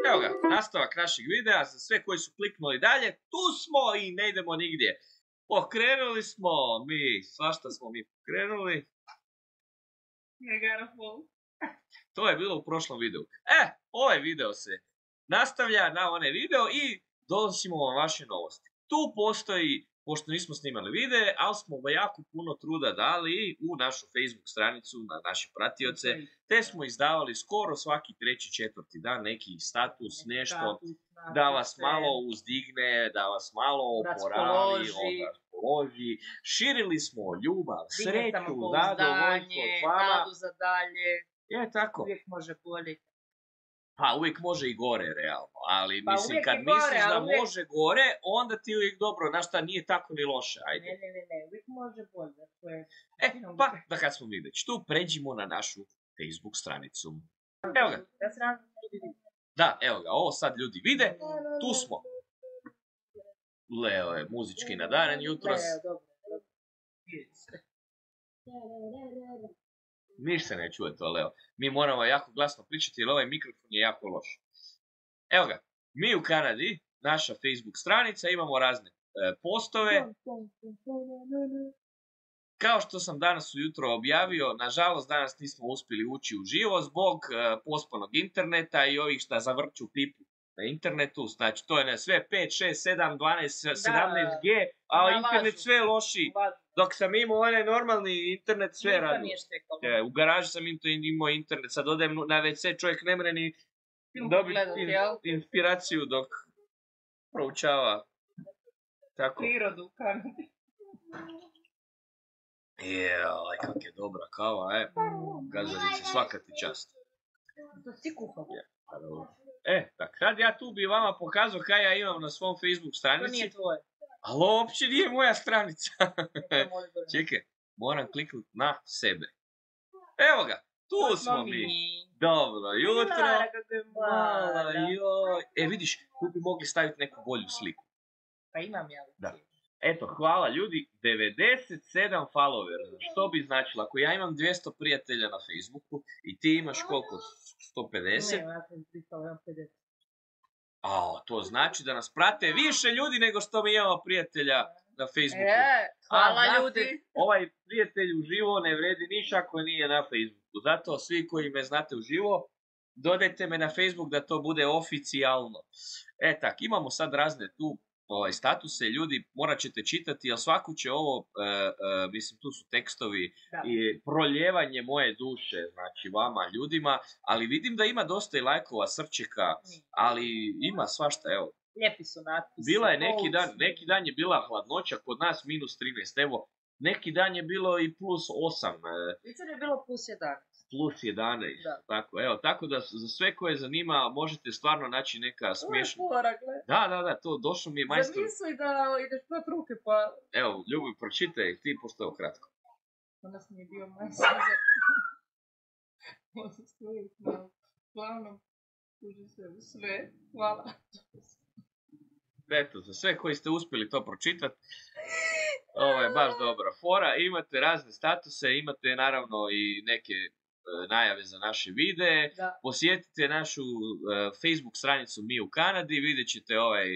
Evo ga, nastavak našeg videa, za sve koji su kliknuli dalje, tu smo i ne idemo nigdje. Pokrenuli smo mi, svašta smo mi pokrenuli. To je bilo u prošlom videu. Ovaj video se nastavlja na onaj video i donosimo vam vaše novosti. Tu postoji, pošto nismo snimali videe, ali smo jako puno truda dali u našu Facebook stranicu, na naše pratioce, te smo izdavali skoro svaki 3. 4. dan neki status, nešto, da vas malo uzdigne, da vas malo oporavi, raspoloži. Širili smo ljubav, sreću, zadovoljstvo s vama. Nadu za dalje. Je tako. Uvijek može bolje. Pa uvijek može i gore, realno, ali mislim, kad misliš da može gore, onda ti uvijek dobro, znaš šta, nije tako ni loše, ajde. Ne, uvijek može bolje. Pa, da kad smo mi već tu, pređimo na našu Facebook stranicu. Evo ga. Da, evo ga, ovo sad ljudi vide, tu smo. Leo je muzički nadaren jutros. Niš se ne čuje to, Leo. Mi moramo jako glasno pričati jer ovaj mikrofon je jako loš. Evo ga, mi u Kanadi, naša Facebook stranica, imamo razne postove. Kao što sam danas ujutro objavio, nažalost danas nismo uspjeli ući u živo zbog pospanog interneta i ovih šta zavrću pipu na internetu. Znači to je sve 5, 6, 7, 12, 17G, a internet sve loši. Dok sam imao onaj normalni internet, sve radio. U garaži sam imao internet, sad odem na WC, čovjek ne mre ni dobiti inspiraciju dok proučava. Tako. Prirodu u Kanadi. Joj, kak je dobra kava, Gazarice, svaka ti čast. To si kuhao. Tak, sad ja tu bi vama pokazao kaj ja imam na svom Facebook stranici. To nije tvoje. Ali uopće nije moja stranica. Čekaj, moram kliknuti na sebe. Evo ga, tu smo mi. Dobro jutro. Mala, joj. Vidiš, tu bi mogli staviti neku bolju sliku. Pa imam ja. Da. Eto, hvala ljudi, 97 followera, što bi značilo, ako ja imam 200 prijatelja na Facebooku i ti imaš koliko, 150? Ne, ja sam 350. To znači da nas prate više ljudi nego što mi imamo prijatelja na Facebooku. Hvala ljudi. Ovaj prijatelj uživo ne vredi niš ako nije na Facebooku, zato svi koji me znate uživo, dodajte me na Facebook da to bude oficijalno. Tak, imamo sad razne tu statuse, ljudi morat ćete čitati, jer svaku će ovo, mislim tu su tekstovi i proljevanje moje duše, znači vama ljudima, ali vidim da ima dosta i lajkova, srčika, ali ima svašta, evo. Lijepi su natpisi. Bila je neki dan je bila hladnoća, kod nas -13, evo, neki dan je bilo i +8. Jučer je bilo +11. +11, tako, evo, tako da za sve koje zanima možete stvarno naći neka smiješna... Ovo je fora, gle. Da, to došlo mi je majstor... Zamisli da ideš prot ruke, pa... Evo, Ljubi, pročitaj ti, pošto je ovo kratko. Danas mi je bio majstor za... Ovo se stoji na glavnom, uđi se u sve, hvala. Eto, za sve koji ste uspjeli to pročitati, ovo je baš dobra fora. Imate razne statuse, imate naravno i neke najave za naše videe. Posjetite našu Facebook stranicu Mi u Kanadi, vidjet ćete ovaj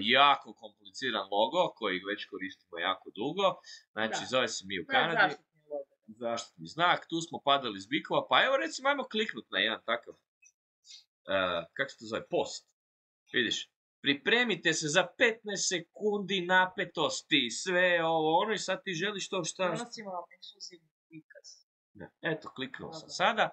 jako kompliciran logo koji već koristimo jako dugo. Znači zove se Mi u Kanadi. Zaštitni znak, tu smo padali s bikova, pa evo recimo ajmo kliknuti na jedan takav, kako se to zove, post. Vidiš, pripremite se za 15 sekundi napetosti, sve ovo, ono i sad ti želiš to šta... Donosimo vam ekskluzivni prikaz. Eto, kliknuo sam sada.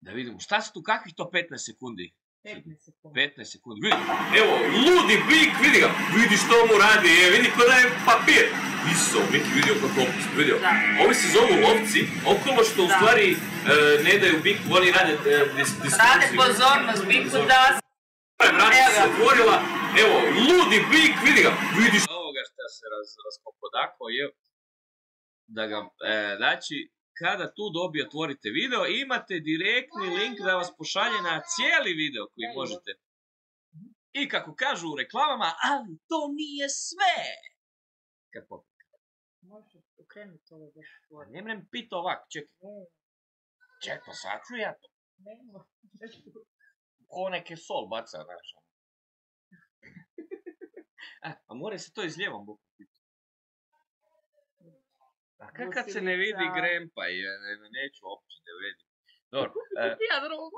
Da vidimo, šta su tu, kakvih to 15 sekundi? 15 sekundi, vidi. Evo, ludi bik, vidi ga. Vidi što mu radi, vidi ko da je papir. Iso, neki vidio kako vidio. Ovi se zovu lovci, okolo što u stvari ne daju biku, oni rade distribuciju. Rade pozornost, biku da... Vrata se otvorila, evo, ludi bik, vidi ga. Vidiš ovoga šta se raskopodako, da ga, znači, kada tu otvorite video, imate direktni link da vas pošalje na cijeli video koji možete. I kako kažu u reklamama, ali to nije sve! Kako? Možeš ukrenuti ovo baš. Ne mrem pita ovak, čekaj. Čekaj, sad ću ja to. Nemo. Ko neke sol baca, znaš. A mora se to iz lijevom boku biti. A kad se ne vidi grempa, neću uopće da vidim. Dobro. Ja drugo.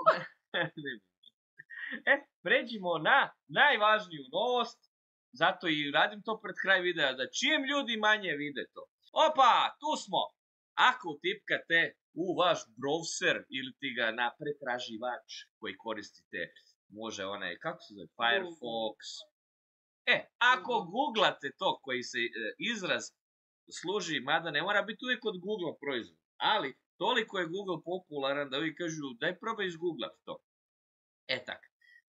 Pređimo na najvažniju novost, zato i radim to pred kraj videa, da čijem ljudi manje vide to. Opa, tu smo! Ako utipkate u vaš browser ili ti ga na pretraživač koji koristite, može onaj, kako se zove, Firefox. Ako googlate to koji se izraz služi, mada ne mora biti uvijek od Google proizvod, ali toliko je Google popularan da vi kažu daj probaj izgooglat to. Tak.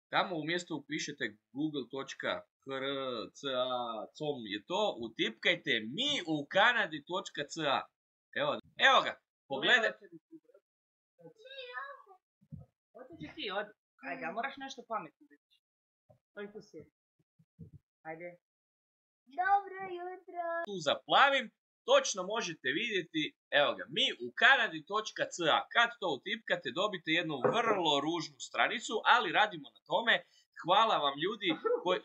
Tamo umjesto upišete google.hr.ca.com je to, utipkajte mi u kanadi.ca. Evo ga, pogledaj. Otići ti, ajde, a moraš nešto pametno reći. Oj, tu sjedi. Ajde. Dobro jutro. Tu zaplavim, točno možete vidjeti, evo ga, mi u kanadi.ca. Kad to utipkate, dobite jednu vrlo ružnu stranicu, ali radimo na tome. Hvala vam ljudi koji...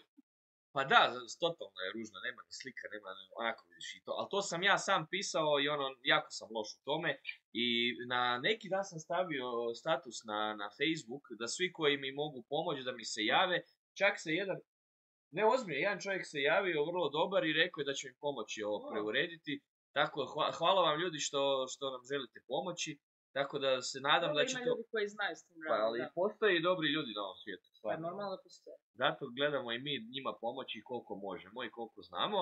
Pa da, totalno je ružna, nema ni slika, nema onako vidiš i to. Ali to sam ja sam pisao i jako sam loš u tome. I na neki dan sam stavio status na Facebook da svi koji mi mogu pomoći da mi se jave, čak se jedan čovjek se javio vrlo dobar i rekao je da će mi pomoći ovo preurediti. Tako, hvala vam ljudi što nam želite pomoći. Tako da se nadam da će to... Ima ljudi koji znaju s tim raditi. Ali postoje i dobri ljudi na ovom svijetu. Pa normalno postoje. Zato gledamo i mi njima pomoći koliko možemo i koliko znamo.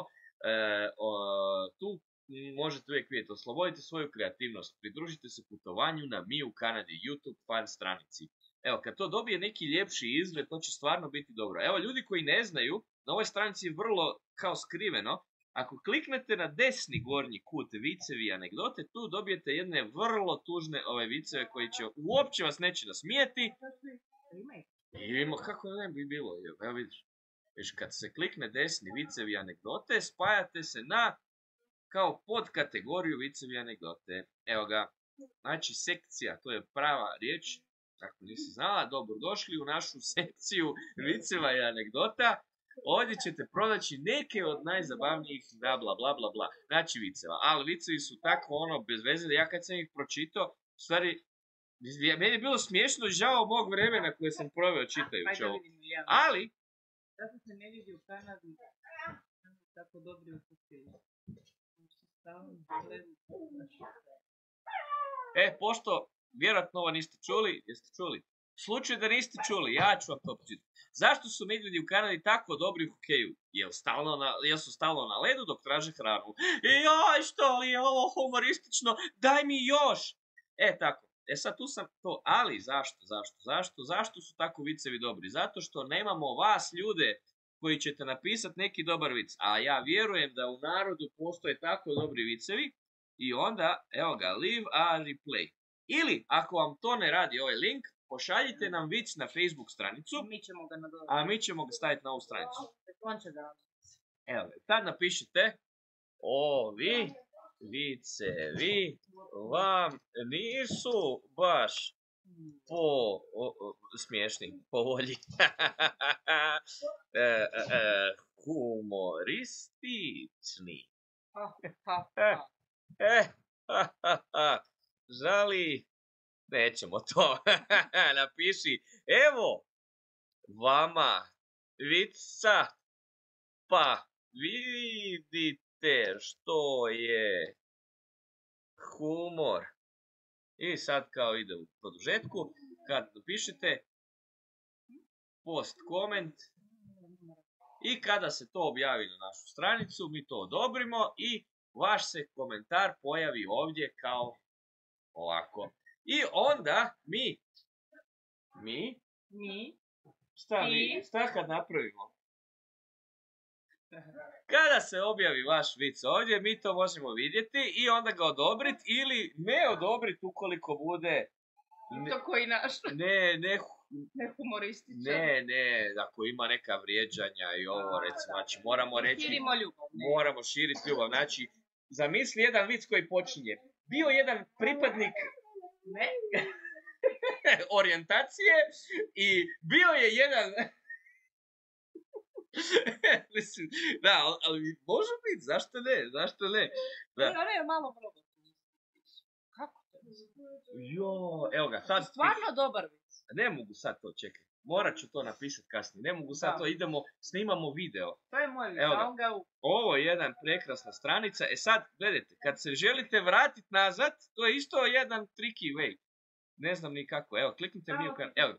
Tu možete uvijek vidjeti, oslobodite svoju kreativnost, pridružite se putovanju na Mi u Kanadi YouTube fan stranici. Evo, kad to dobije neki ljepši izgled, to će stvarno biti dobro. Evo, ljudi koji ne znaju, na ovoj stranici je vrlo kao skriveno. Ako kliknete na desni gornji kut vicevi i anegdote, tu dobijete jedne vrlo tužne viceve koji će uopće vas neće nasmijeti. Kako ne bi bilo, evo vidiš. Kad se klikne desni vicevi i anegdote, spajate se na kao podkategoriju vicevi i anegdote. Evo ga, znači sekcija, to je prava riječ. Ako nisi znala, dobro došli u našu sekciju viceva i anegdota. Ovdje ćete pronaći neke od najzabavnijih bla bla bla bla bla. Znači viceva, ali vicevi su tako bez veze da ja kad sam ih pročitao, u stvari, meni je bilo smiješno i žao mog vremena koje sam proveo čitajući ovo. Ali... Zato se ne vidi u Kanadi tako dobri u kuću. Pošto vjerojatno ovo niste čuli, jeste čuli? U slučaju da niste čuli, ja ću vam to počitati. Zašto su medvjedi u Kanadi tako dobri u hokeju? Jel su stalno na ledu dok traže hranu? Joj, što li je ovo humoristično? Daj mi još! Tako. Sad tu sam to, ali zašto su tako vicevi dobri? Zato što nemamo vas ljude koji ćete napisati neki dobar vic. A ja vjerujem da u narodu postoje tako dobri vicevi i onda, evo ga, leave a replay. Ili, ako vam to ne radi ovaj link, pošaljite nam vic na Facebook stranicu, a mi ćemo ga staviti na ovu stranicu. Evo, tad napišite, ovi vicevi vam nisu baš smiješni, po volji. Humoristični. Žali, nećemo to. Napiši, evo, vama vica, pa vidite što je humor. I sad kao ide u produžetku, kad napišete post koment i kada se to objavi na našu stranicu, mi to odobrimo i vaš se komentar pojavi ovdje kao ovako. I onda šta kad napravimo? Kada se objavi vaš vic ovdje, mi to možemo vidjeti i onda ga odobriti ili ne odobriti ukoliko bude... To koji naš? Ne humorističan. Ne, ako ima neka vrijeđanja i ovo, recimo, znači moramo reći... Širimo ljubav. Moramo širiti ljubav, znači, zamisli jedan vic koji počinje. Bio jedan pripadnik... Ne? orijentacije i bio je jedan... Mislim, da, ali može biti, zašto ne? Da. Ne, malo mnogo. Kako to? Jo, evo ga, sad... Stvarno dobar vic. Ne mogu sad to, čekaj. Morat ću to napisati kasnije. Ne mogu sad to, snimamo video. To je moj vic, Ovo je jedan prekrasna stranica. Sad, gledajte, kad se želite vratiti nazad, to je isto jedan tricky way. Ne znam ni kako. Evo, kliknite mi u kanal. Evo,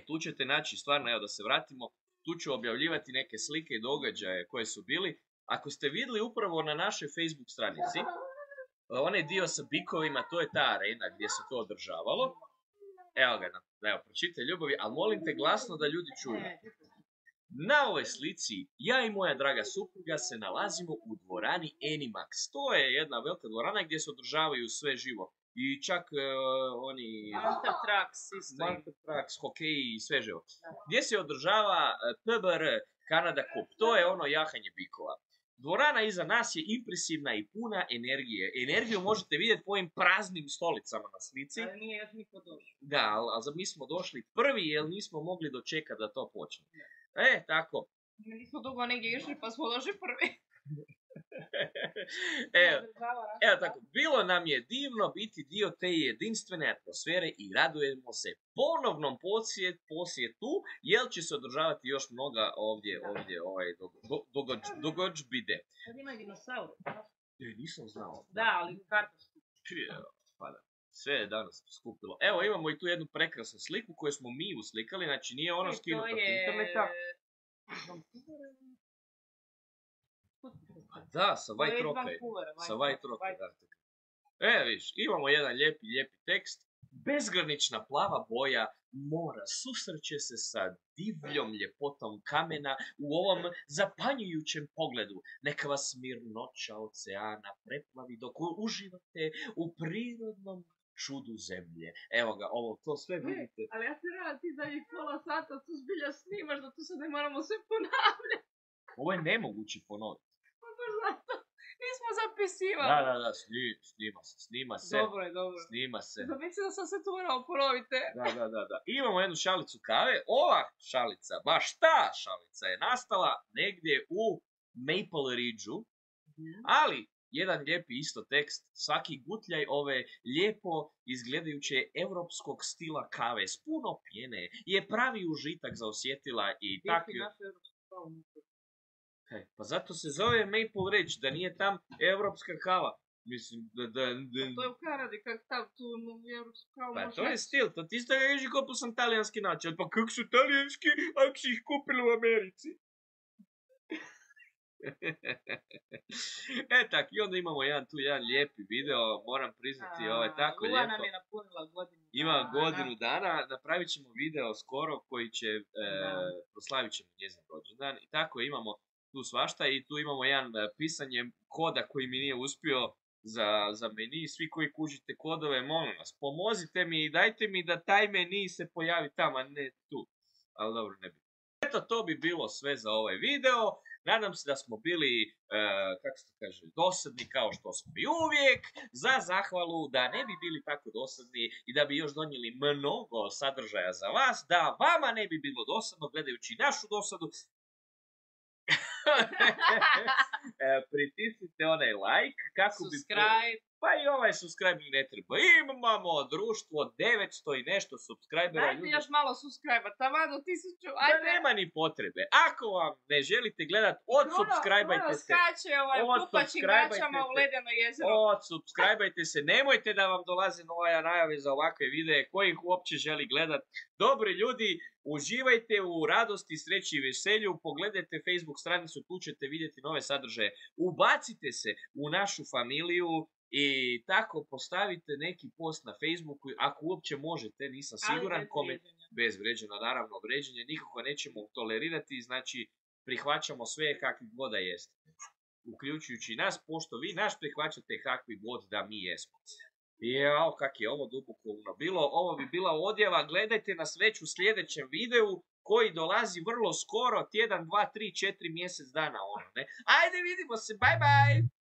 tu ćete naći, stvarno, evo, da se vratimo. Tu ću objavljivati neke slike i događaje koje su bili. Ako ste vidjeli upravo na našoj Facebook stranici, onaj dio sa bikovima, to je ta arena gdje se to održavalo. Evo ga, pročitaj ljubavi, ali molim te glasno da ljudi čuju. Na ovoj slici, ja i moja draga supruga se nalazimo u dvorani Animax. To je jedna velika dvorana gdje se održavaju sve živo. I čak oni... Monster Trucks, hokeji i sve živo. Gdje se održava PBR Canada Cup. To je ono jahanje bikova. Dvorana iza nas je impresivna i puna energije. Energiju možete vidjeti po ovim praznim stolicama na slici. Ali nije još niko došli. Da, ali mi smo došli prvi jer nismo mogli dočekati da to počne. Tako. Mi nismo dugo negdje išli pa smo došli prvi. Evo tako, bilo nam je divno biti dio te jedinstvene atmosfere i radujemo se ponovnom posjetu, jer će se održavati još mnoga ovdje dogodžbide. Sad ima dinosaure. Nisam znao. Da, ali kartaški. Sve je danas skupilo. Evo, imamo i tu jednu prekrasnu sliku koju smo mi uslikali, znači nije ono skinuto od interneta. Da, sa White Rocka. Viš, imamo jedan lijepi tekst. Bezgranična plava boja mora susreće se sa divljom ljepotom kamena u ovom zapanjujućem pogledu. Neka vas mirnoća oceana preplavi dok uživate u prirodnom čudu zemlje. Evo ga, to sve vidite. Ali ja se rada ti zadnjih pola sata tu zbilja snimaš, da tu sad ne moramo sve ponavljati. Ovo je nemoguće ponoviti. Nismo zapisivali. Da, snima se. Dobro. Snima se. Mislim da sam se tu morao ponoviti. Da. Imamo jednu šalicu kave. Ova šalica, baš ta šalica je nastala negdje u Maple Ridgeu, ali jedan lijepi isto tekst, svaki gutljaj ove lijepo izgledajuće evropskog stila kave s puno pjene je pravi užitak za osjetila i tako. Pa zato se zove Maple Ridge, da nije tam evropska kava. Mislim, To je u Kanadi, kak tam tu evropsku kavu pa možeš... to je stil, to ti isto ga ježi kopao sam talijanski način. Pa kak su talijanski, ako si ih kupili u Americi? Tak, i onda imamo jedan lijepi video, moram priznati, tako lijepo. Lua nam je napunila godinu dana. Ima godinu dana, napravit ćemo video skoro koji će, proslavit ćemo njezin rođendan. I tako imamo tu svašta i tu imamo jedan pisanje koda koji mi nije uspio za meni. Svi koji kužite kodove, molim vas, pomozite mi i dajte mi da taj meni se pojavi tamo, a ne tu. Ali dobro, ne bi. Eto, to bi bilo sve za ovaj video. Nadam se da smo bili, dosadni kao što smo i uvijek. Za zahvalu da ne bi bili tako dosadni i da bi još donijeli mnogo sadržaja za vas, da vama ne bi bilo dosadno gledajući našu dosadu. Pritisnite onaj like kako subscribe. Pa i ovaj subscribe ne treba. Imamo društvo 900 i nešto subscribera. Dajte još malo subscribe-a, tamo do 1000. Da nema ni potrebe. Ako vam ne želite gledati, odsubscribe-ajte se. Skače kupačim gaćama u ledeno jezero. Odsubscribe-ajte se. Nemojte da vam dolaze nove najave za ovakve videe koji ih uopće želi gledati. Dobri ljudi, uživajte u radosti, sreći i veselju. Pogledajte Facebook stranicu, tu ćete vidjeti nove sadržaje. Ubacite se u našu familiju. I tako postavite neki post na Facebooku, ako uopće možete, nisam siguran, bez vređenja, naravno vređenje, nikako nećemo tolerirati, znači prihvaćamo sve kakvi god da jeste, uključujući nas, pošto vi naš prihvaćate kakvi god da mi jesmo. Jao, kak je ovo dubokovno bilo, ovo bi bila odjava, gledajte nas već u sljedećem videu, koji dolazi vrlo skoro, tjedan, 2, 3, 4 mjesec dana, Ajde, vidimo se, bye bye!